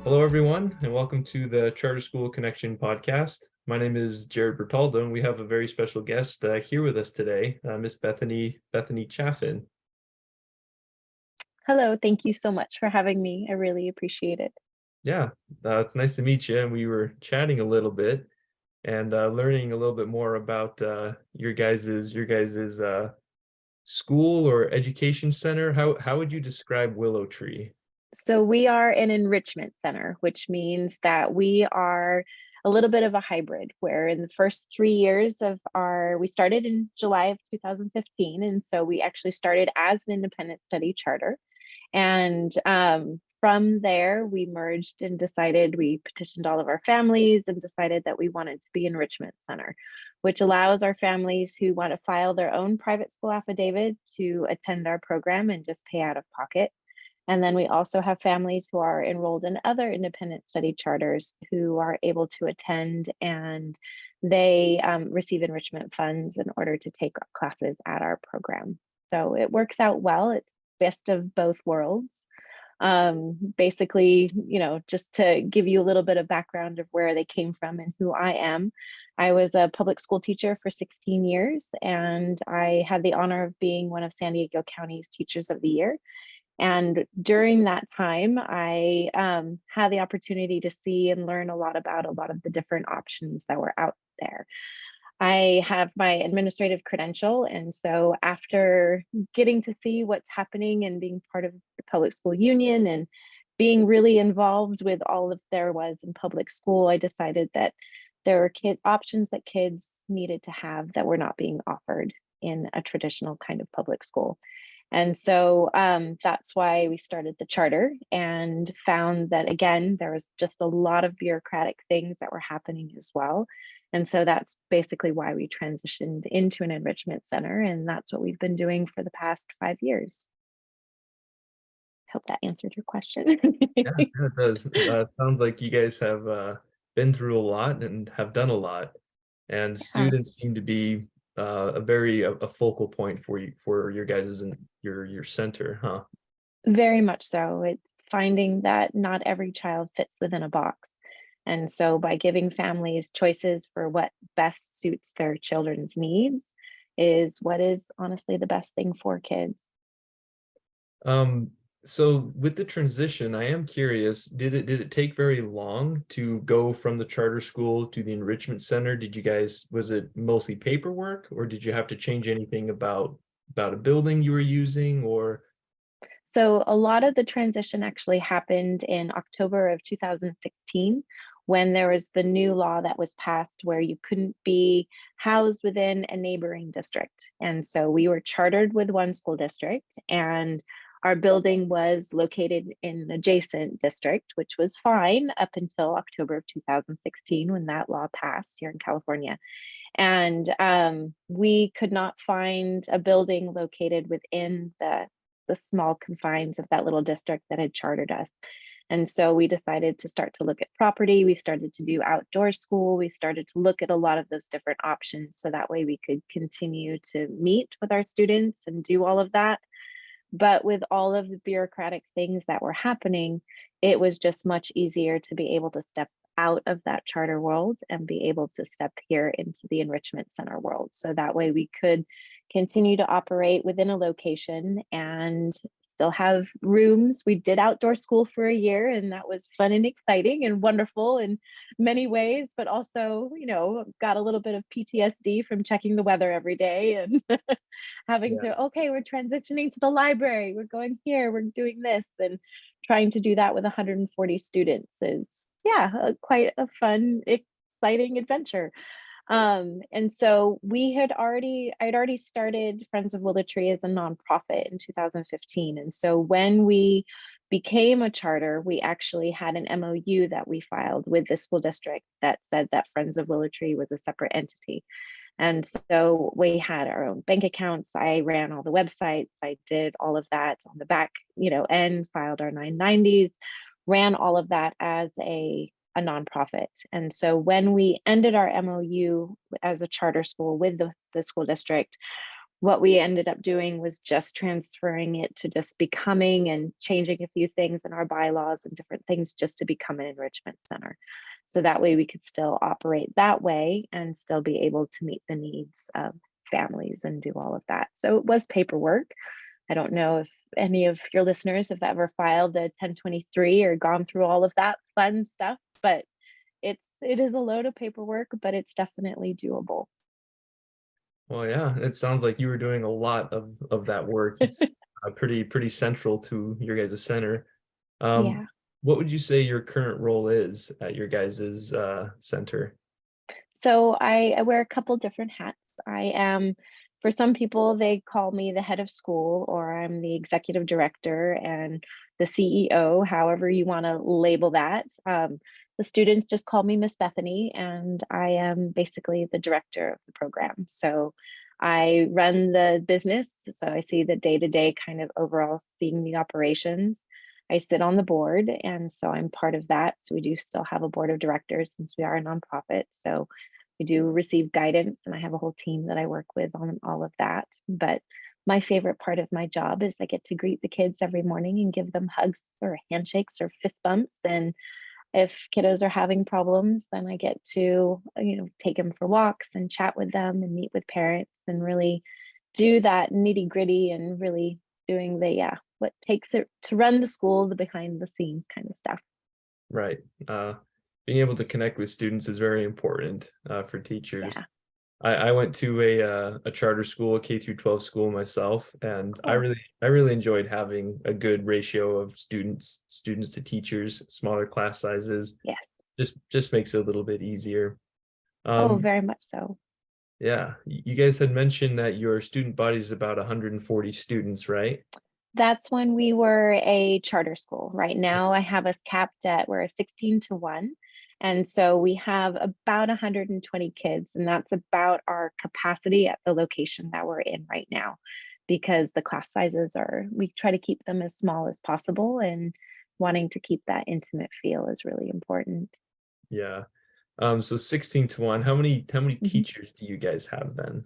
Hello, everyone, and welcome to the Charter School Connection podcast. My name is Jared Bertaldo, and we have a very special guest here with us today, Miss Bethany Chaffin. Hello, thank you so much for having me. I really appreciate it. Yeah, it's nice to meet you. And we were chatting a little bit and learning a little bit more about your guys's school or education center. How would you describe Willow Tree? So we are an enrichment center, which means that we are a little bit of a hybrid, where in the first 3 years we started in July of 2015. And so we actually started as an independent study charter. And from there, we merged and we petitioned all of our families and decided that we wanted to be enrichment center, which allows our families who want to file their own private school affidavit to attend our program and just pay out of pocket. And then we also have families who are enrolled in other independent study charters who are able to attend, and they receive enrichment funds in order to take classes at our program. So it works out well. It's best of both worlds. Basically, just to give you a little bit of background of where they came from and who I am. I was a public school teacher for 16 years, and I had the honor of being one of San Diego County's Teachers of the Year. And during that time, I had the opportunity to see and learn a lot about a lot of the different options that were out there. I have my administrative credential. And so after getting to see what's happening and being part of the public school union and being really involved with all of there was in public school, I decided that there were options that kids needed to have that were not being offered in a traditional kind of public school. And so that's why we started the charter and found that, again, there was just a lot of bureaucratic things that were happening as well. And so that's basically why we transitioned into an enrichment center. And that's what we've been doing for the past 5 years. Hope that answered your question. Yeah, it does. Sounds like you guys have been through a lot and have done a lot, and Yeah, students seem to be a focal point for you for your guys' and your center, huh? very much so. It's finding that not every child fits within a box. And so by giving families choices for what best suits their children's needs is what is honestly the best thing for kids. Um, so with the transition, I am curious, did it take very long to go from the charter school to the enrichment center? Was it mostly paperwork, or did you have to change anything about a building you were using, or So a lot of the transition actually happened in October of 2016 when there was the new law that was passed where you couldn't be housed within a neighboring district. And so we were chartered with one school district, and our building was located in an adjacent district, which was fine up until October of 2016 when that law passed here in California. And we could not find a building located within the small confines of that little district that had chartered us. And so we decided to start to look at property. We started to do outdoor school. We started to look at a lot of those different options so that way we could continue to meet with our students and do all of that. But with all of the bureaucratic things that were happening, it was just much easier to be able to step out of that charter world and be able to step here into the enrichment center world. So that way we could continue to operate within a location and still have rooms. We did outdoor school for a year, and that was fun and exciting and wonderful in many ways, but also, got a little bit of PTSD from checking the weather every day and having yeah. to, okay, we're transitioning to the library, we're going here, we're doing this, and trying to do that with 140 students is, quite a fun, exciting adventure. And so I'd already started Friends of Willow Tree as a nonprofit in 2015. And so when we became a charter, we actually had an MOU that we filed with the school district that said that Friends of Willow Tree was a separate entity. And so we had our own bank accounts. I ran all the websites. I did all of that on the back, end, filed our 990s, ran all of that as a nonprofit. And so when we ended our MOU as a charter school with the school district, what we ended up doing was just transferring it to just becoming and changing a few things in our bylaws and different things just to become an enrichment center. So that way we could still operate that way and still be able to meet the needs of families and do all of that. So it was paperwork. I don't know if any of your listeners have ever filed a 1023 or gone through all of that fun stuff, but it is a load of paperwork, but it's definitely doable. Well, yeah, it sounds like you were doing a lot of that work. It's pretty central to your guys' center. Um, Yeah. what would you say your current role is at your guys' center? So I wear a couple different hats. I am, for some people, they call me the head of school, or I'm the executive director and the CEO, however you want to label that. The students just call me Miss Bethany, and I am basically the director of the program. So I run the business. So I see the day-to-day kind of overall seeing the operations. I sit on the board, and so I'm part of that. So we do still have a board of directors since we are a nonprofit. So we do receive guidance, and I have a whole team that I work with on all of that. But my favorite part of my job is I get to greet the kids every morning and give them hugs or handshakes or fist bumps. And if kiddos are having problems, then I get to, take them for walks and chat with them and meet with parents and really do that nitty gritty and really doing what takes it to run the school, the behind the scenes kind of stuff. Right. Being able to connect with students is very important for teachers. Yeah. I went to a charter school, a K through 12 school myself, and I Cool. really enjoyed having a good ratio of students to teachers, smaller class sizes. Yes. Just makes it a little bit easier. Oh, Um, very much so. yeah, you guys had mentioned that your student body is about 140 students, right? That's when we were a charter school. Right now, I have us capped at we're a 16 to 1. And so we have about 120 kids, and that's about our capacity at the location that we're in right now, because the class sizes we try to keep them as small as possible, and wanting to keep that intimate feel is really important. Yeah. So 16 to 1. How many Mhm. teachers do you guys have then?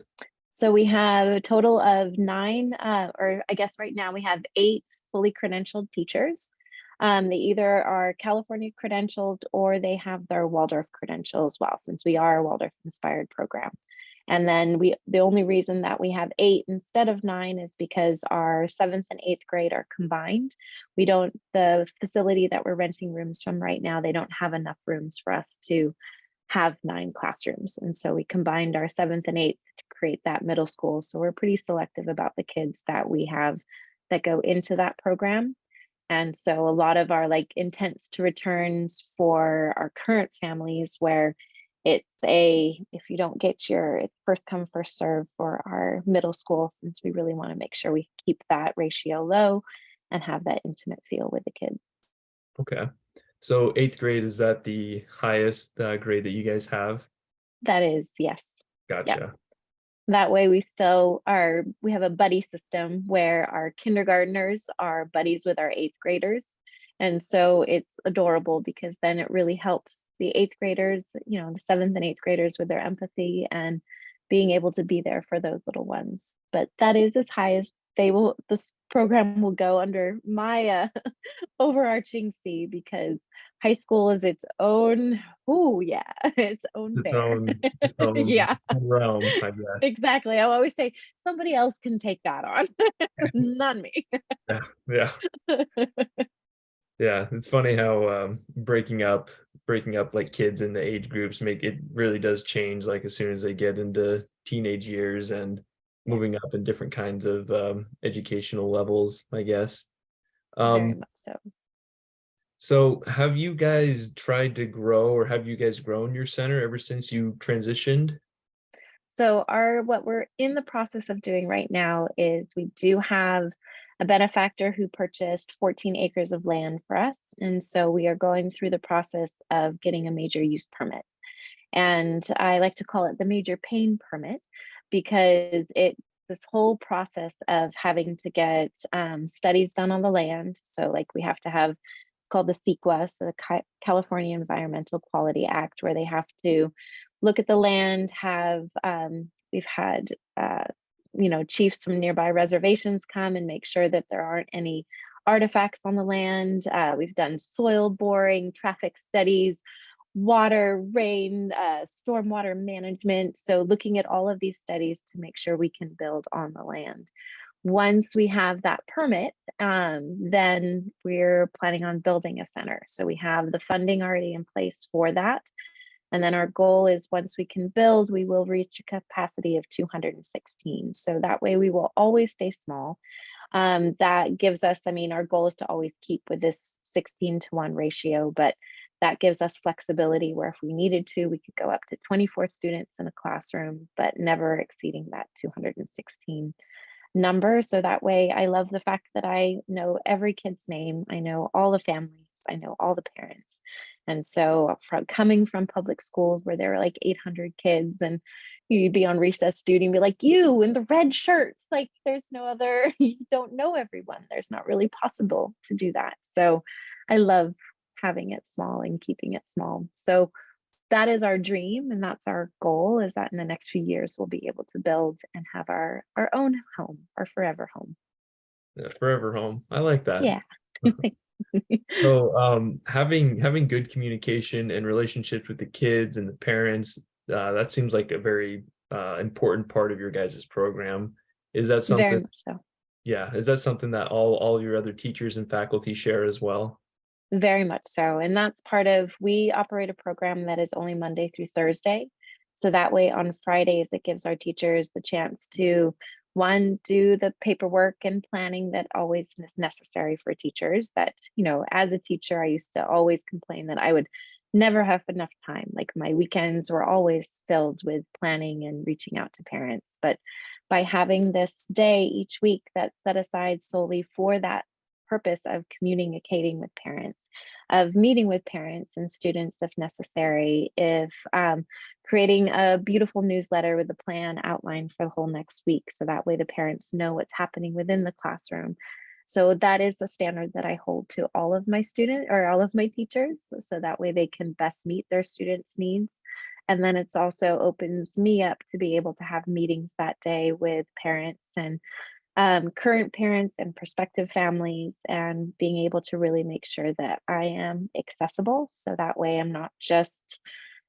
So we have a total of 9, or I guess right now we have 8 fully credentialed teachers. They either are California credentialed or they have their Waldorf credential as well, since we are a Waldorf inspired program. And then the only reason that we have 8 instead of 9 is because our 7th and 8th grade are combined. The facility that we're renting rooms from right now, they don't have enough rooms for us to have 9 classrooms. And so we combined our 7th and 8th to create that middle school. So we're pretty selective about the kids that we have that go into that program. And so a lot of our intents to returns for our current families, where if you don't get it's first come, first serve for our middle school, since we really want to make sure we keep that ratio low and have that intimate feel with the kids. Okay. So eighth grade, is that the highest grade that you guys have? That is, yes. Yep. Gotcha. That way we have a buddy system where our kindergartners are buddies with our 8th graders. And so it's adorable because then it really helps the 8th graders, the 7th and 8th graders with their empathy and being able to be there for those little ones. But that is as high as this program will go under my overarching C, because high school is its own, oh yeah, its own Its bear. own Yeah. its own realm, I guess. Exactly. I always say somebody else can take that on, not me. Yeah, yeah, yeah. It's funny how breaking up like kids into age groups make it really does change like as soon as they get into teenage years and Yeah, moving up in different kinds of educational levels, I guess. very Um, much so. so have you guys tried to grow or have you guys grown your center ever since you transitioned? So what we're in the process of doing right now is we do have a benefactor who purchased 14 acres of land for us. And so we are going through the process of getting a major use permit. And I like to call it the major pain permit, because this whole process of having to get studies done on the land. So we have to have, it's called the CEQA, so the California Environmental Quality Act, where they have to look at the land, we've had chiefs from nearby reservations come and make sure that there aren't any artifacts on the land. We've done soil boring, traffic studies, water, rain, stormwater management. So looking at all of these studies to make sure we can build on the land. Once we have that permit, then we're planning on building a center. So we have the funding already in place for that. And then our goal is once we can build, we will reach a capacity of 216. So that way we will always stay small. That gives us, our goal is to always keep with this 16:1 ratio, but that gives us flexibility where if we needed to, we could go up to 24 students in a classroom, but never exceeding that 216 number. So that way I love the fact that I know every kid's name. I know all the families. I know all the parents. And so coming from public schools where there were like 800 kids and you'd be on recess duty and be like, you in the red shirts, like there's no other, you don't know everyone. There's not really possible to do that. So I love having it small and keeping it small. So that is our dream and that's our goal, is that in the next few years we'll be able to build and have our own home, our forever home. Yeah, forever home. I like that. Yeah. So having good communication and relationships with the kids and the parents, that seems like a very important part of your guys' program. Is that Very something, much so. yeah, is that something that all your other teachers and faculty share as well? Very much so. And that's part of, we operate a program that is only Monday through Thursday. So that way on Fridays, it gives our teachers the chance to, one, do the paperwork and planning that always is necessary for teachers. That, as a teacher, I used to always complain that I would never have enough time. Like my weekends were always filled with planning and reaching out to parents. But by having this day each week that's set aside solely for that purpose of communicating with parents, of meeting with parents and students if necessary, if creating a beautiful newsletter with a plan outlined for the whole next week. So that way the parents know what's happening within the classroom. So that is the standard that I hold to all of my students or all of my teachers. So that way they can best meet their students' needs. And then it's also opens me up to be able to have meetings that day with parents and current parents and prospective families, and being able to really make sure that I am accessible. So that way I'm not just,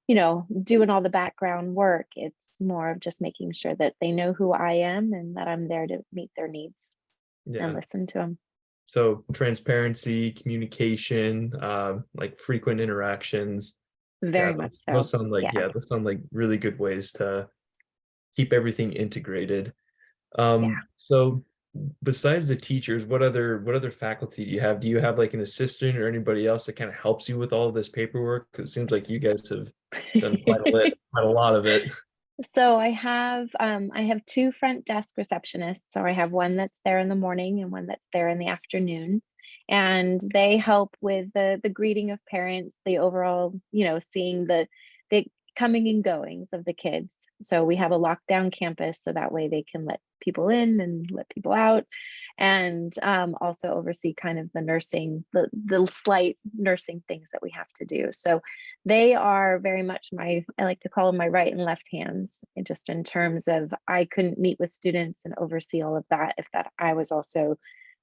doing all the background work. It's more of just making sure that they know who I am and that I'm there to meet their needs and Yeah. listen to them. So transparency, communication, like frequent interactions. Yeah, Very much so. Yeah. those sound like really good ways to keep everything integrated. Yeah. So besides the teachers, what other faculty do you have? Do you have like an assistant or anybody else that kind of helps you with all of this paperwork? Because it seems like you guys have done quite a lot of it. So I have two front desk receptionists. So I have one that's there in the morning and one that's there in the afternoon. And they help with the greeting of parents, the overall, seeing the coming and goings of the kids. So we have a lockdown campus so that way they can let people in and let people out, and also oversee kind of the nursing, the slight nursing things that we have to do. So they are very much I like to call them my right and left hands, and just in terms of I couldn't meet with students and oversee all of that if that I was also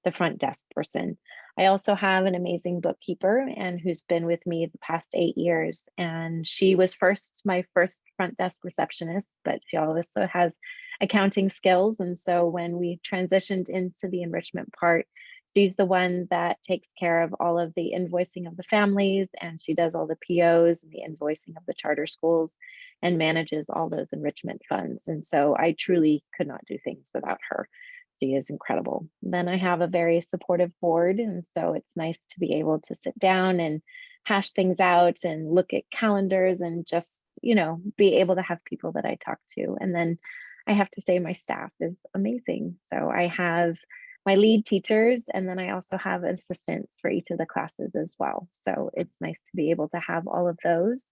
the front desk person. I also have an amazing bookkeeper and who's been with me the past 8 years. And she was my first front desk receptionist, but she also has accounting skills. And so when we transitioned into the enrichment part, she's the one that takes care of all of the invoicing of the families, and she does all the POs and the invoicing of the charter schools and manages all those enrichment funds. And so I truly could not do things without her. She is incredible. Then I have a very supportive board, and so it's nice to be able to sit down and hash things out and look at calendars and just, be able to have people that I talk to. And then I have to say my staff is amazing. So I have my lead teachers, and then I also have assistants for each of the classes as well. So it's nice to be able to have all of those.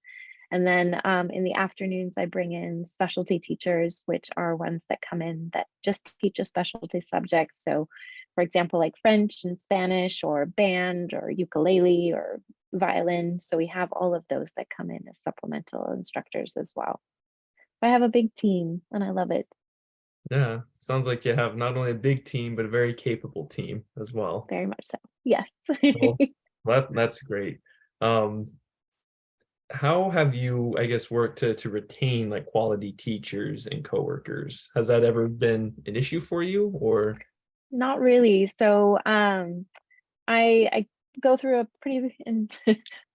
And then in the afternoons, I bring in specialty teachers, which are ones that come in that just teach a specialty subject. So for example, like French and Spanish or band or ukulele or violin. So we have all of those that come in as supplemental instructors as well. I have a big team and I love it. Yeah, sounds like you have not only a big team, but a very capable team as well. Very much so. Yes. Well, that's great. Um, how have you, I guess, worked to retain like quality teachers and coworkers? Has that ever been an issue for you, or? Not really. So I go through a pretty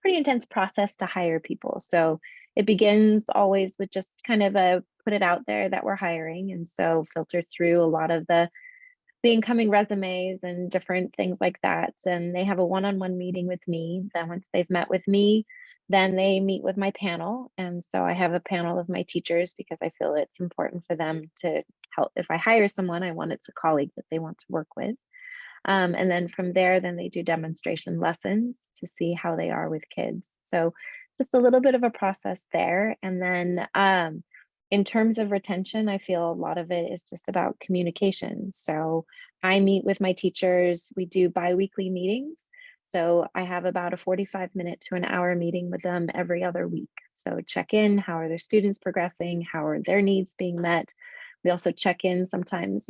intense process to hire people. So it begins always with just kind of a put it out there that we're hiring, and so filter through a lot of the incoming resumes and different things like that. And they have a one-on-one meeting with me. Then once they've met with me, then they meet with my panel. And so I have a panel of my teachers because I feel it's important for them to help. If I hire someone, I want it's a colleague that they want to work with. And then from there, then they do demonstration lessons to see how they are with kids. So just a little bit of a process there. And then in terms of retention, I feel a lot of it is just about communication. So I meet with my teachers, we do bi-weekly meetings. So I have about a 45-minute to an hour meeting with them every other week. So check in, how are their students progressing? How are their needs being met? We also check in sometimes,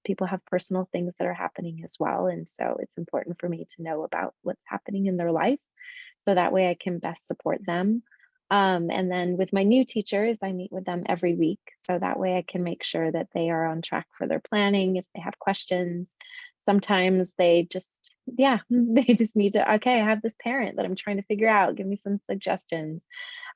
people have personal things that are happening as well. And so it's important for me to know about what's happening in their life. So that way I can best support them. And then with my new teachers, I meet with them every week. So that way I can make sure that they are on track for their planning. If they have questions, sometimes they just, yeah, they just need to, okay, I have this parent that I'm trying to figure out. Give me some suggestions.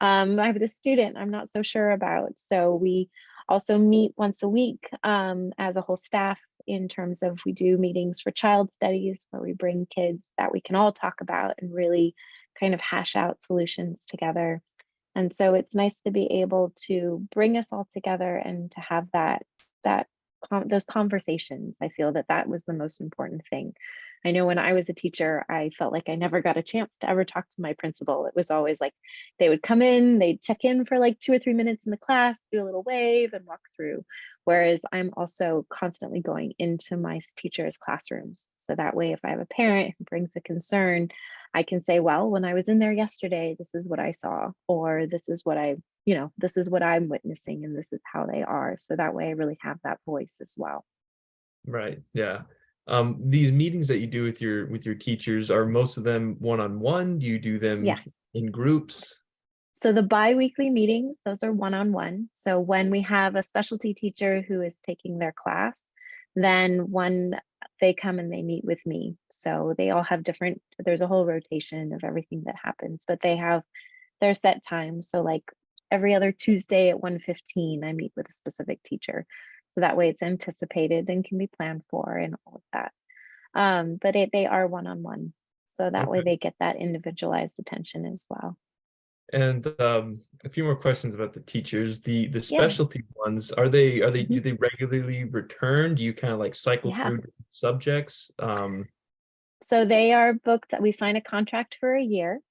I have this student I'm not so sure about. So we also meet once a week as a whole staff in terms of we do meetings for child studies where we bring kids that we can all talk about and really kind of hash out solutions together. And so it's nice to be able to bring us all together and to have that those conversations. I feel that that was the most important thing. I know when I was a teacher, I felt like I never got a chance to ever talk to my principal. It was always like they would come in, they'd check in for like 2 or 3 minutes in the class, do a little wave and walk through. Whereas I'm also constantly going into my teachers' classrooms. So that way, if I have a parent who brings a concern, I can say, well, when I was in there yesterday, this is what I saw, or this is what this is what I'm witnessing, and this is how they are. So that way I really have that voice as well. Right. Yeah. These meetings that you do with your teachers, are most of them one-on-one? Do you do them Yes. in groups? So the bi-weekly meetings, those are one-on-one. So when we have a specialty teacher who is taking their class, then when they come and they meet with me. So they all have different, there's a whole rotation of everything that happens, but they have their set times. So like every other Tuesday at 1:15, I meet with a specific teacher. So that way it's anticipated and can be planned for and all of that. But they are one-on-one. So that way Okay. they get that individualized attention as well. And a few more questions about the teachers. The Yeah. specialty ones, are they Mhm. do they regularly return? Do you kind of like cycle Yeah. through subjects? So they are booked, we sign a contract for a year.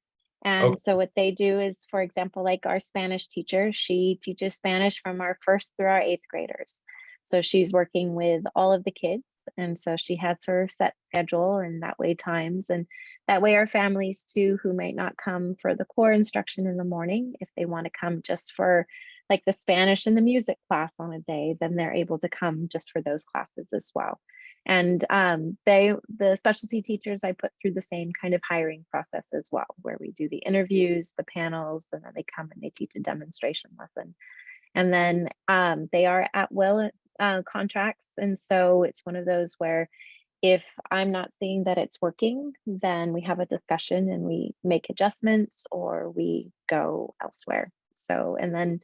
And Okay. so what they do is, for example, like our Spanish teacher, she teaches Spanish from our first through our eighth graders. So she's working with all of the kids. And so she has her set schedule and that way times. And that way our families too, who might not come for the core instruction in the morning, if they want to come just for like the Spanish and the music class on a day, then they're able to come just for those classes as well. And the specialty teachers, I put through the same kind of hiring process as well, where we do the interviews, the panels, and then they come and they teach a demonstration lesson. And then they are at will contracts. And so it's one of those where if I'm not seeing that it's working, then we have a discussion and we make adjustments or we go elsewhere. So, and then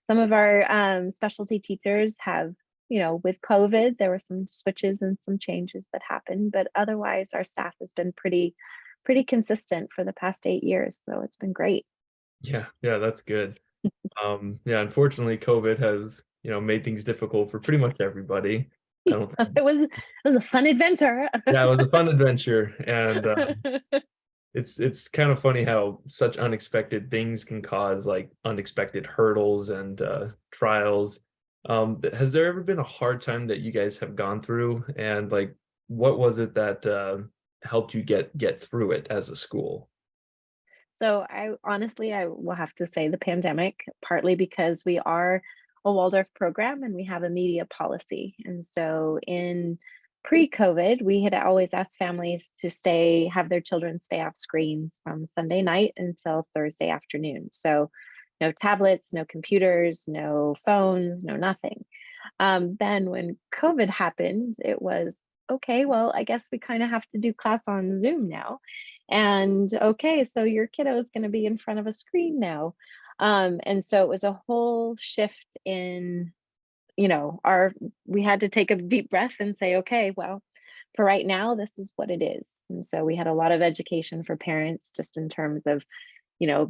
some of our specialty teachers have, with COVID, there were some switches and some changes that happened, but otherwise our staff has been pretty consistent for the past 8 years. So it's been great. Yeah, yeah, that's good. Yeah, unfortunately, COVID has, made things difficult for pretty much everybody. I don't think. It was a fun adventure. Yeah, it was a fun adventure, and it's kind of funny how such unexpected things can cause like unexpected hurdles and trials. Has there ever been a hard time that you guys have gone through, and like what was it that helped you get through it as a school? So I honestly, I will have to say the pandemic, partly because we are a Waldorf program and we have a media policy. And so in pre-COVID, we had always asked families to have their children stay off screens from Sunday night until Thursday afternoon. So no tablets, no computers, no phones, no nothing. Then when COVID happened, it was okay, well, I guess we kind of have to do class on Zoom now. And okay, so your kiddo is going to be in front of a screen now. And so it was a whole shift in, we had to take a deep breath and say, okay, well, for right now, this is what it is. And so we had a lot of education for parents just in terms of,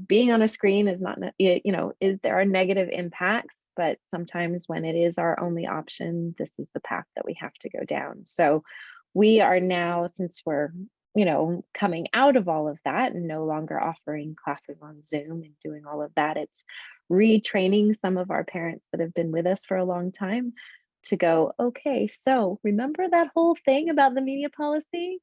being on a screen is not, there are negative impacts, but sometimes when it is our only option, this is the path that we have to go down. So we are now, since we're, coming out of all of that and no longer offering classes on Zoom and doing all of that, it's retraining some of our parents that have been with us for a long time to go, okay, so remember that whole thing about the media policy?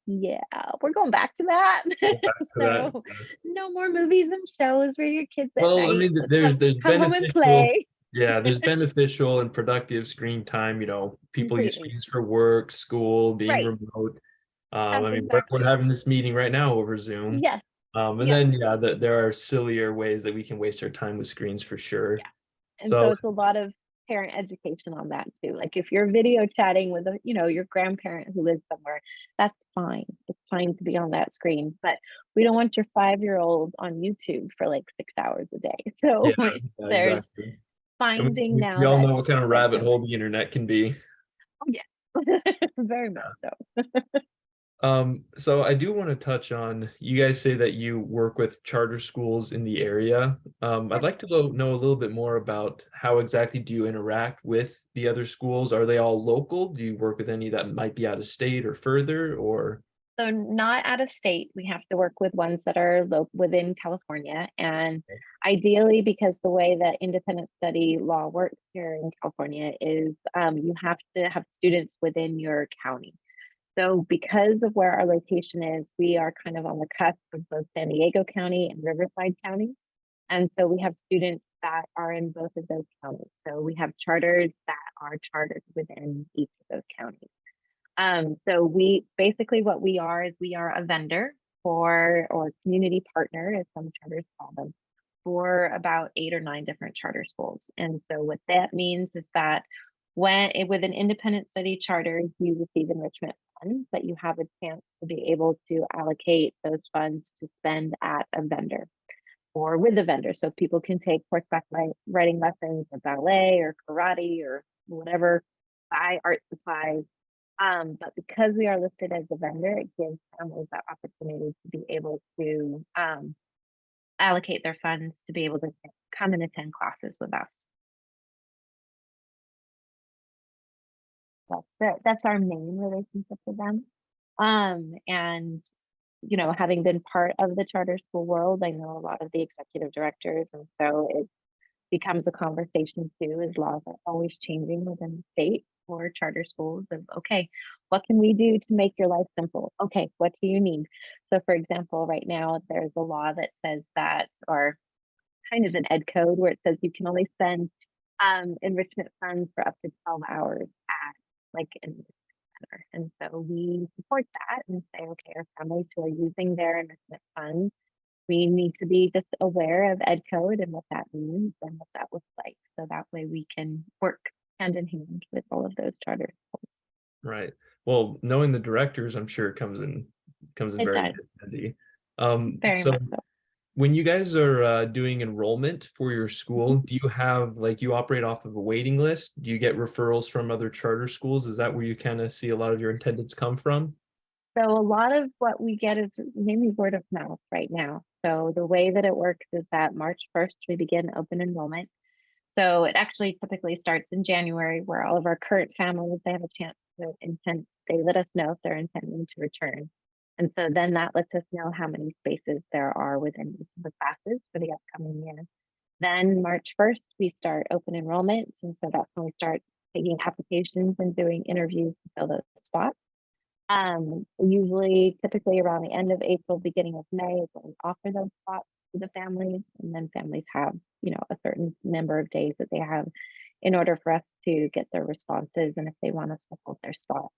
Yeah, we're going back to that. Go back to that. So no more movies and shows for your kids at Well, I night. mean, Let's there's come home and beneficial, play. yeah, there's beneficial and productive screen time. People use Completely. screens for work, school, being Right. remote. Yes, I mean, we're exactly. having this meeting right now over Zoom. Yes. And Yep. then, yeah, there are sillier ways that we can waste our time with screens for sure. Yeah. And so So, it's a lot of parent education on that too. Like if you're video chatting with your grandparent who lives somewhere, that's fine. It's fine to be on that screen, but we don't want your 5-year-old on YouTube for like 6 hours a day. yeah, So yeah, there's exactly. And finding we now all that know what kind of that rabbit balance. hole the internet can be. Oh, yeah. Very much so. So I do want to touch on, you guys say that you work with charter schools in the area. I'd like to know a little bit more about how exactly do you interact with the other schools? Are they all local? Do you work with any that might be out of state or further, or? So not out of state. We have to work with ones that are within California. And ideally, because the way that independent study law works here in California is you have to have students within your county. So because of where our location is, we are kind of on the cusp of both San Diego County and Riverside County. And so we have students that are in both of those counties. So we have charters that are chartered within each of those counties. So we basically what we are is we are a vendor or community partner, as some charters call them, for about 8 or 9 different charter schools. And so what that means is that with an independent study charter, you receive enrichment funds, but you have a chance to be able to allocate those funds to spend at a vendor or with the vendor. So people can take horseback riding lessons or ballet or karate or whatever, buy art supplies, but because we are listed as a vendor, it gives families that opportunity to be able to allocate their funds to be able to come and attend classes with us. That's our main relationship with them. And having been part of the charter school world, I know a lot of the executive directors, and so it becomes a conversation too, as laws are always changing within the state for charter schools of, okay, what can we do to make your life simple? Okay, what do you need? So for example, right now there's a law that says that, or kind of an ed code where it says you can only spend enrichment funds for up to 12 hours at like an enrichment center. And so we support that and say, okay, our families who are using their enrichment funds, we need to be just aware of ed code and what that means and what that looks like. So that way we can work hand in hand with all of those charter schools. Right. Well, knowing the directors, I'm sure comes in It very does, handy. very So much so. when you guys are doing enrollment for your school, do you have like you operate off of a waiting list? Do you get referrals from other charter schools? Is that where you kind of see a lot of your attendance come from? So a lot of what we get is mainly word of mouth right now. So the way that it works is that March 1st, we begin open enrollment. So it actually typically starts in January where all of our current families, they have a chance to they let us know if they're intending to return. And so then that lets us know how many spaces there are within each of the classes for the upcoming year. Then March 1st, we start open enrollments. And so that's when we start taking applications and doing interviews to fill those spots. Usually, typically around the end of April, beginning of May is when we offer those spots to the families, and then families have, a certain number of days that they have in order for us to get their responses and if they want us to hold their spot.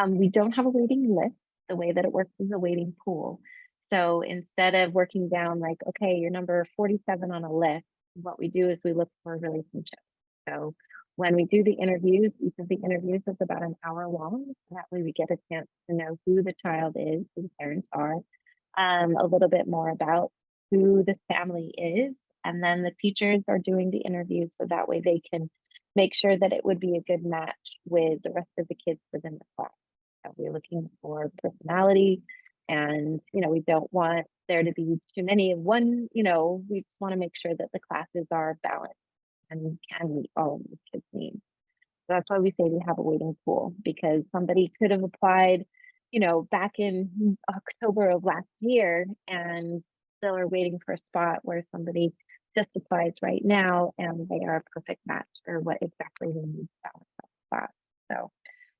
We don't have a waiting list. The way that it works is a waiting pool. So instead of working down like, okay, you're number 47 on a list, what we do is we look for relationships. So when we do the interviews, each of the interviews is about an hour long. That way we get a chance to know who the child is, who the parents are, a little bit more about who the family is. And then the teachers are doing the interviews so that way they can make sure that it would be a good match with the rest of the kids within the class. So we're looking for personality and, we don't want there to be too many of one, we just want to make sure that the classes are balanced and can meet all of the kids' needs. So that's why we say we have a waiting pool because somebody could have applied, back in October of last year and still are waiting for a spot where somebody just applies right now and they are a perfect match for what exactly they need to balance that spot. So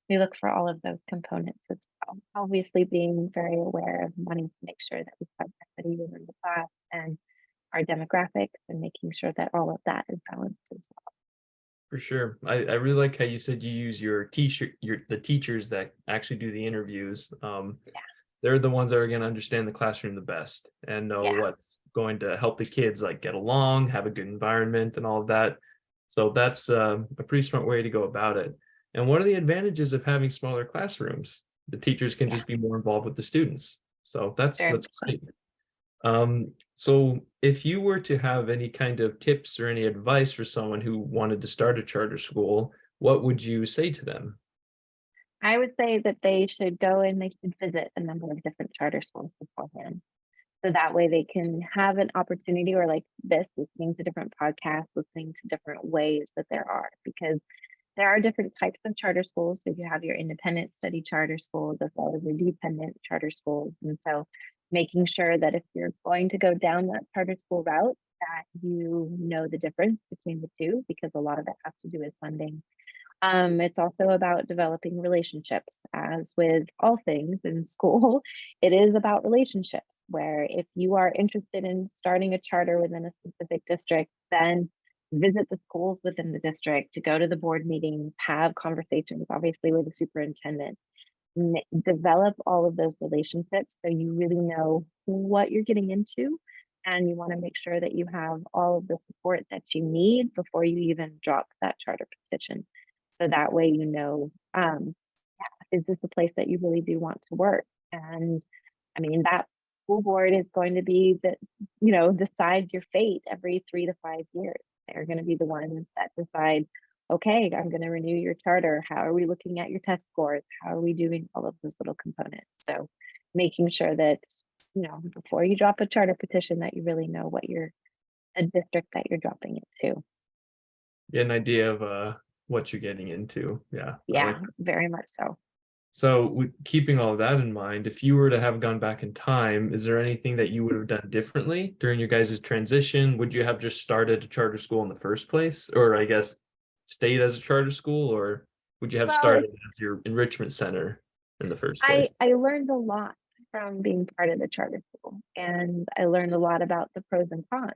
we look for all of those components as well. Obviously being very aware of wanting to make sure that we have equity within the class and our demographics and making sure that all of that is balanced as well. For sure. I really like how you said you use your t-shirt, the teachers that actually do the interviews. Yeah. They're the ones that are going to understand the classroom the best and know Yeah. what's going to help the kids like get along, have a good environment and all of that. So that's a pretty smart way to go about it. And what are the advantages of having smaller classrooms? The teachers can Yeah. just be more involved with the students. So that's Very that's much so. great. So if you were to have any kind of tips or any advice for someone who wanted to start a charter school, what would you say to them? I would say that they should go and they should visit a number of different charter schools beforehand. So that way they can have an opportunity or like this, listening to different podcasts, listening to different ways that there are, because there are different types of charter schools. So you have your independent study charter schools as well as your dependent charter schools. And so making sure that if you're going to go down that charter school route, that you know the difference between the two, because a lot of it has to do with funding. It's also about developing relationships, as with all things in school. It is about relationships, where if you are interested in starting a charter within a specific district, then visit the schools within the district to go to the board meetings, have conversations, obviously, with the superintendent. Develop all of those relationships so you really know what you're getting into. And you want to make sure that you have all of the support that you need before you even drop that charter petition. So that way, is this a place that you really do want to work? And I mean, that school board is going to be decide your fate every 3 to 5 years. They're going to be the ones that decide, okay, I'm going to renew your charter. How are we looking at your test scores? How are we doing all of those little components? So making sure that, before you drop a charter petition, that you really know a district that you're dropping it to. Get an idea of what you're getting into. Yeah, I like Yeah, that. very much so. So with keeping all of that in mind, if you were to have gone back in time, is there anything that you would have done differently during your guys' transition? Would you have just started a charter school in the first place? Or I guess stayed as a charter school, or would you have Well, started as your enrichment center in the first I place? I learned a lot from being part of the charter school, and I learned a lot about the pros and cons.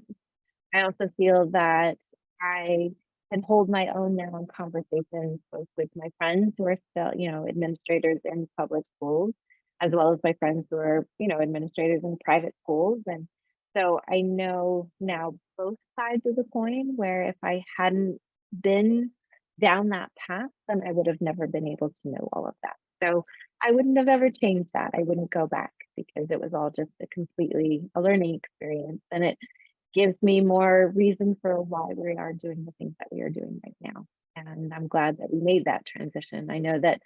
I also feel that I can hold my own now in conversations both with my friends who are still, administrators in public schools, as well as my friends who are, administrators in private schools. And so I know now both sides of the coin, where if I hadn't been down that path, then I would have never been able to know all of that. So I wouldn't have ever changed that. I wouldn't go back because it was all just a learning experience. And it gives me more reason for why we are doing the things that we are doing right now. And I'm glad that we made that transition. I know that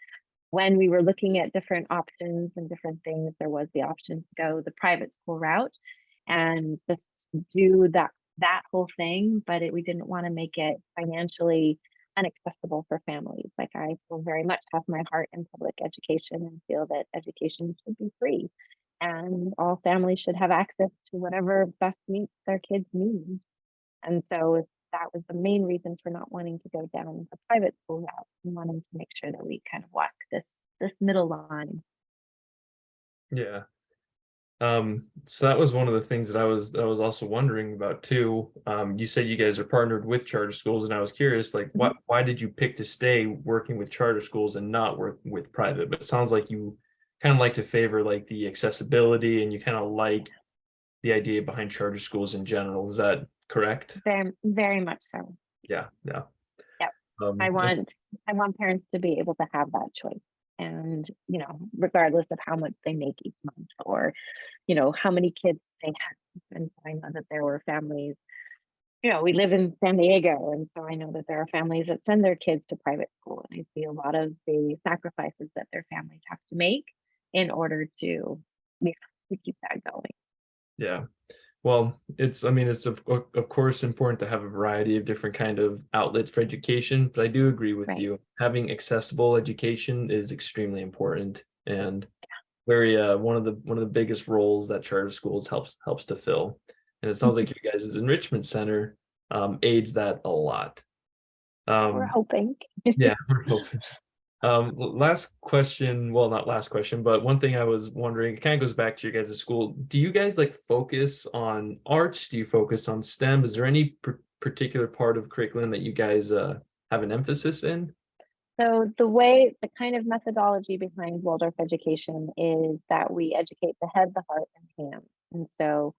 when we were looking at different options and different things, there was the option to go the private school route and just do that whole thing, but we didn't want to make it financially inaccessible for families. Like I still very much have my heart in public education and feel that education should be free and all families should have access to whatever best meets their kids' needs. And so that was the main reason for not wanting to go down the private school route and wanting to make sure that we kind of walk this middle line. Yeah. So that was one of the things that I was also wondering about too. You said you guys are partnered with charter schools, and I was curious, like, Mhm. why did you pick to stay working with charter schools and not work with private? But it sounds like you kind of like to favor like the accessibility, and you kind of like the idea behind charter schools in general. Is that correct? Very, very much so. Yeah, yeah. Yep. I Um, want I want parents to be able to have that choice. And, regardless of how much they make each month or, how many kids they have. And so I know that there were families, we live in San Diego, and so I know that there are families that send their kids to private school. And I see a lot of the sacrifices that their families have to make in order to, to keep that going. yeah. Well, I mean, it's of course important to have a variety of different kind of outlets for education, but I do agree with Right. you. Having accessible education is extremely important and very one of the biggest roles that charter schools helps to fill. And it sounds like you guys' enrichment center aids that a lot. We're Um, hoping. yeah, we're hoping. Last question, well, not last question, but one thing I was wondering, it kind of goes back to your guys' school. Do you guys like focus on arts? Do you focus on STEM? Is there any particular part of curriculum that you guys have an emphasis in? So the kind of methodology behind Waldorf education is that we educate the head, the heart, and hands. And so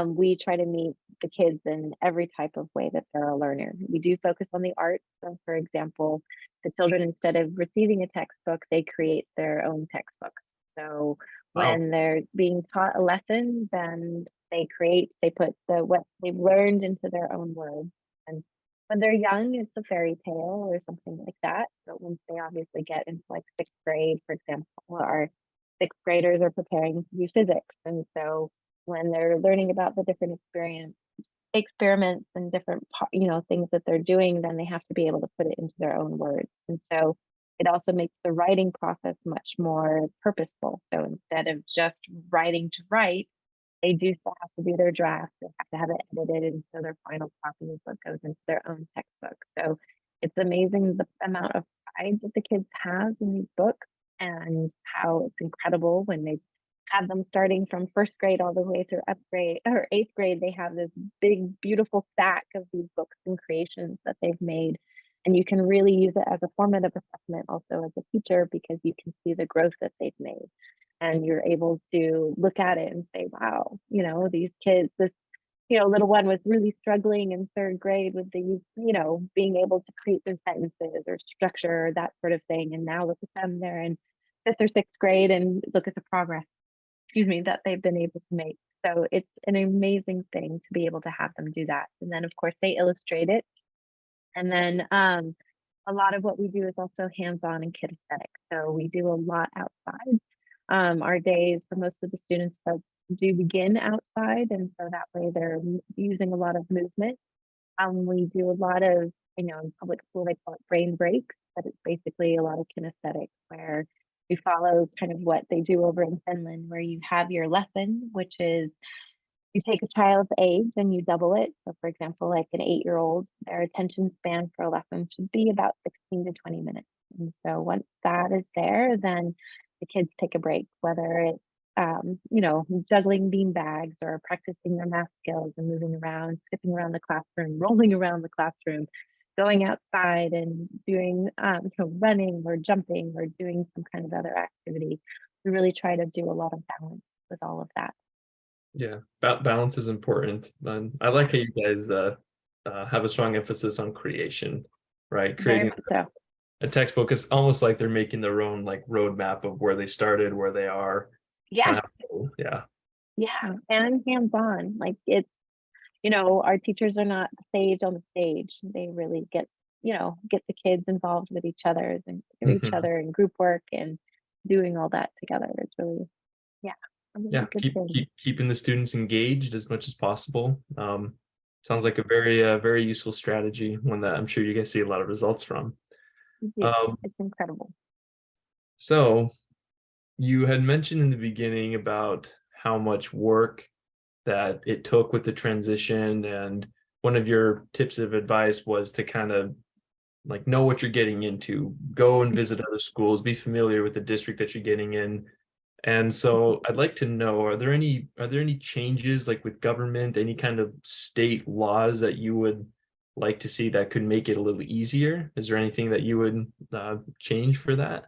we try to meet the kids in every type of way that they're a learner. We do focus on the arts. So, for example, the children, instead of receiving a textbook, they create their own textbooks. So Wow. when they're being taught a lesson, then they put what they've learned into their own words. And when they're young, it's a fairy tale or something like that. But once they obviously get into like sixth grade, for example, our sixth graders are preparing to do physics. And so when they're learning about the different experiments and different things that they're doing, then they have to be able to put it into their own words. And so it also makes the writing process much more purposeful. So instead of just writing to write, they do still have to do their draft. They have to have it edited, and so their final copy is what goes into their own textbook. So it's amazing the amount of pride that the kids have in these books, and how it's incredible when they have them starting from first grade all the way through upgrade or eighth grade. They have this big, beautiful stack of these books and creations that they've made. And you can really use it as a formative assessment also as a teacher, because you can see the growth that they've made. And you're able to look at it and say, wow, these kids, this little one was really struggling in third grade with these, being able to create their sentences or structure, that sort of thing. And now look at them, they're in fifth or sixth grade, and look at the progress, that they've been able to make. So it's an amazing thing to be able to have them do that. And then, of course, they illustrate it. And then a lot of what we do is also hands-on and kinesthetic. So we do a lot outside. Our days for most of the students do begin outside, and so that way they're using a lot of movement. We do a lot of, in public school they call it brain breaks, but it's basically a lot of kinesthetic, where we follow kind of what they do over in Finland, where you have your lesson, which is you take a child's age and you double it. So, for example, like an 8-year-old, their attention span for a lesson should be about 16 to 20 minutes. And so, once that is there, then the kids take a break, whether it's juggling bean bags or practicing their math skills and moving around, skipping around the classroom, rolling around the classroom, going outside and doing, running or jumping or doing some kind of other activity. We really try to do a lot of balance with all of that. Yeah, balance is important. And I like how you guys have a strong emphasis on creation, right? Very Creating much so. a textbook is almost like they're making their own like roadmap of where they started, where they are, kind Yes. of, yeah. Yeah. And hands-on. Like our teachers are not saved on the stage. They really get the kids involved with each Mhm. other in group work and doing all that together. It's really, yeah, a Yeah, really good keep thing. keep keeping the students engaged as much as possible. Sounds like a very useful strategy, one that I'm sure you guys see a lot of results from. Yeah, Um, it's incredible. so you had mentioned in the beginning about how much work that it took with the transition, and one of your tips of advice was to kind of like know what you're getting into, go and visit other schools, be familiar with the district that you're getting in. And so I'd like to know, are there any changes like with government, any kind of state laws that you would like to see that could make it a little easier? Is there anything that you would change for that?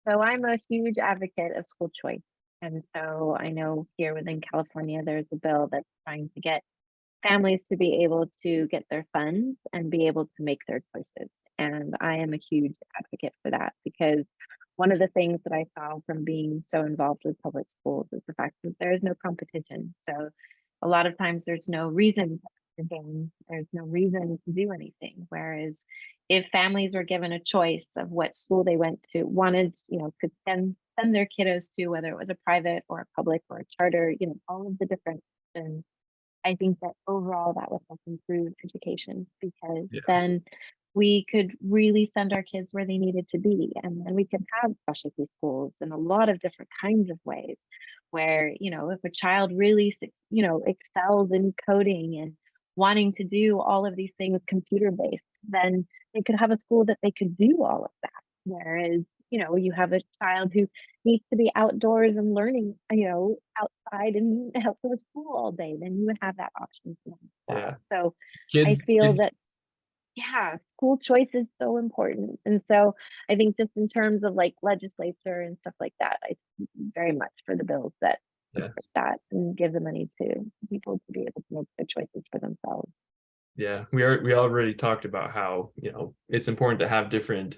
So I'm a huge advocate of school choice. And so I know here within California, there's a bill that's trying to get families to be able to get their funds and be able to make their choices. And I am a huge advocate for that because one of the things that I saw from being so involved with public schools is the fact that there is no competition. So a lot of times there's no reason to game, there's no reason to do anything. Whereas if families were given a choice of what school they went to, wanted, could send their kiddos to, whether it was a private or a public or a charter, all of the different options, I think that overall that would help improve education because Yeah, then we could really send our kids where they needed to be. And then we could have specialty schools in a lot of different kinds of ways where, if a child really, excels in coding and wanting to do all of these things computer based, then they could have a school that they could do all of that. Whereas, you have a child who needs to be outdoors and learning, outside and outdoor school all day, then you would have that option for them as yeah. well. So I Kids, feel kids, that, yeah, school choice is so important. And so I think just in terms of like legislature and stuff like that, I very much for the bills that yeah, support that and give the money to people to be able to make their choices for themselves. yeah. We already talked about how, it's important to have different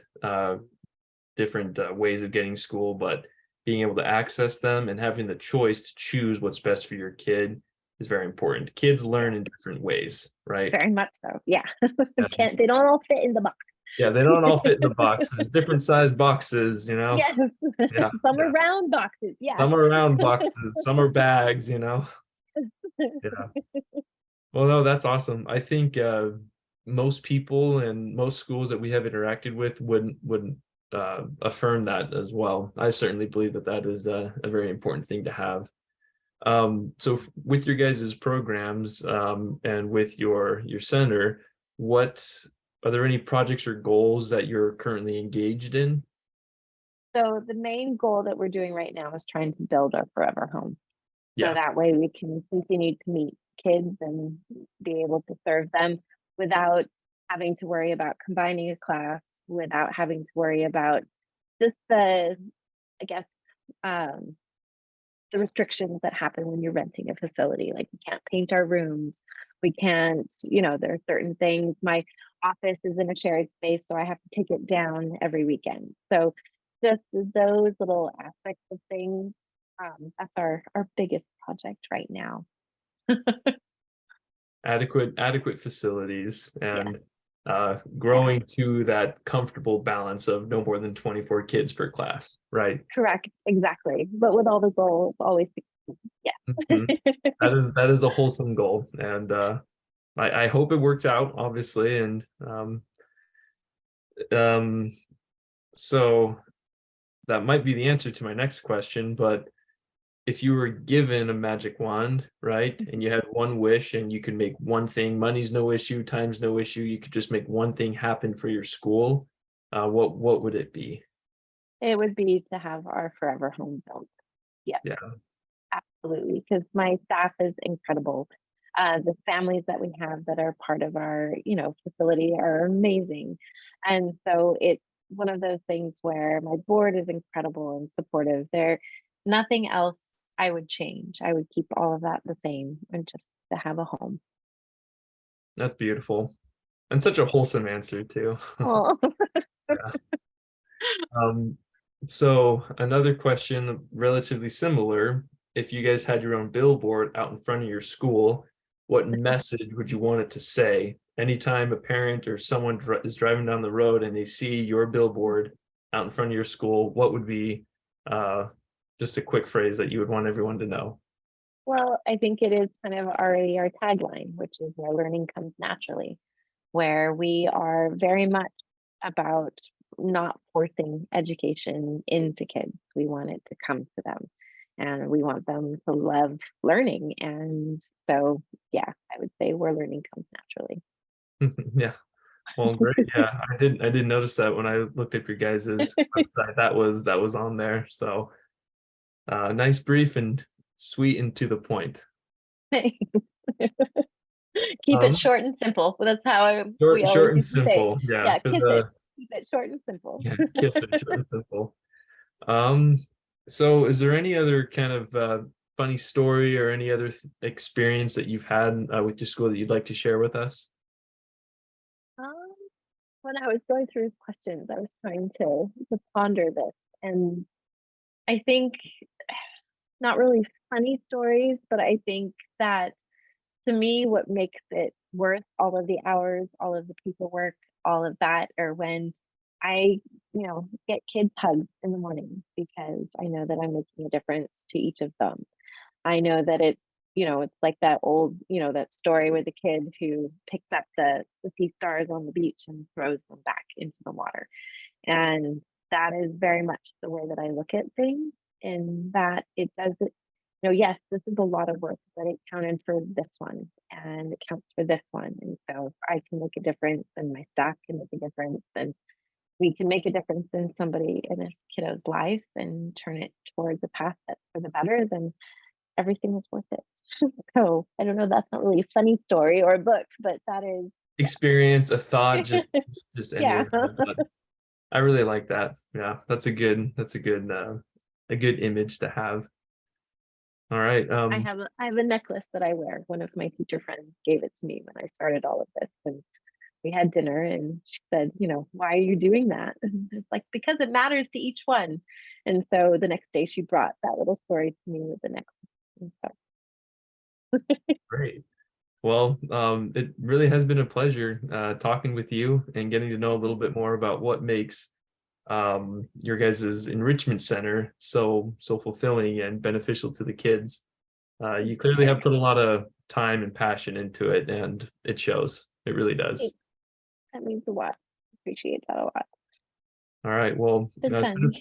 ways of getting school, but being able to access them and having the choice to choose what's best for your kid is very important. Kids learn in different ways, right? Very much so. Yeah. And They don't all fit in the box. yeah, they don't all fit in the box. There's different sized boxes. Yes. Yeah, Some are yeah. round boxes. Yes. Some are round boxes, some are bags. Yeah. Well, no, that's awesome. I think most people and most schools that we have interacted with would affirm that as well. I certainly believe that that is a very important thing to have. So with your guys' programs and with your center, what are there any projects or goals that you're currently engaged in? So the main goal that we're doing right now is trying to build our forever home. So Yeah, that way we can continue to meet kids and be able to serve them without having to worry about combining a class, without having to worry about just I guess, um, the restrictions that happen when you're renting a facility. Like we can't paint our rooms. We can't, there are certain things. My office is in a shared space, so I have to take it down every weekend. So just those little aspects of things. That's our biggest project right now. adequate facilities Yeah, and yeah, growing to that comfortable balance of no more than 24 kids per class, right? correct, exactly. But with all the goals, always, Mhm. yeah. That is a wholesome goal, and I hope it works out, obviously. And um, so that might be the answer to my next question, but if you were given a magic wand, right, and you had one wish and you could make one thing, money's no issue, time's no issue, you could just make one thing happen for your school, what would it be? It would be to have our forever home built. Yeah. Yeah. Absolutely, because my staff is incredible. The families that we have that are part of our, facility are amazing. And so it's one of those things where my board is incredible and supportive. There, nothing else I would change. I would keep all of that the same and just to have a home. That's beautiful. And such a wholesome answer too. Oh, Yeah. Um, so another question relatively similar. If you guys had your own billboard out in front of your school, what message would you want it to say? Anytime a parent or someone is driving down the road and they see your billboard out in front of your school, what would be uh, just a quick phrase that you would want everyone to know? well, I think it is kind of already our tagline, which is where learning comes naturally, where we are very much about not forcing education into kids. We want it to come to them and we want them to love learning. And so, yeah, I would say where learning comes naturally. Yeah. Well, great. Yeah, I did notice that when I looked up your guys's website, that was on there. So Nice, brief, and sweet and to the point. Keep it Um, short and simple. That's how we always short and used to say. simple. Yeah, Yeah, for kiss it. the Keep it short and simple. yeah, kiss it, short and simple. Um, so is there any other kind of funny story or any other experience that you've had with your school that you'd like to share with us? Um, when I was going through his questions, I was trying to ponder this, and I think not really funny stories, but I think that to me, what makes it worth all of the hours, all of the paperwork, all of that, or when I, get kids hugs in the morning because I know that I'm making a difference to each of them. I know that it's like that old, that story with the kid who picks up the sea stars on the beach and throws them back into the water. And that is very much the way that I look at things, in that it doesn't, yes, this is a lot of work, but it counted for this one and it counts for this one. And so I can make a difference and my staff can make a difference and we can make a difference in somebody in a kiddo's life and turn it towards a path that's for the better, then everything was worth it. So I don't know, that's not really a funny story or a book, but that is, Experience, a thought, just any yeah. of that. I really like that. Yeah, a good image to have. All right. I have a necklace that I wear. One of my teacher friends gave it to me when I started all of this, and we had dinner, and she said, "Why are you doing that?" And it's like, because it matters to each one. And so the next day, she brought that little story to me with the necklace. And so, Great. Well, it really has been a pleasure talking with you and getting to know a little bit more about what makes your guys' enrichment center so fulfilling and beneficial to the kids. You clearly have put a lot of time and passion into it, and it shows. It really does. that means a lot. Appreciate that a lot. All right. Well, It's been fun.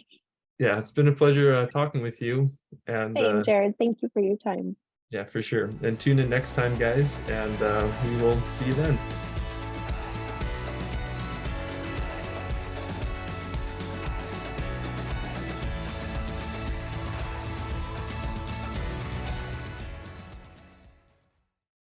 yeah, it's been a pleasure talking with you. And Same, Jared. Thank you for your time. yeah, for sure. And tune in next time, guys, and we will see you then.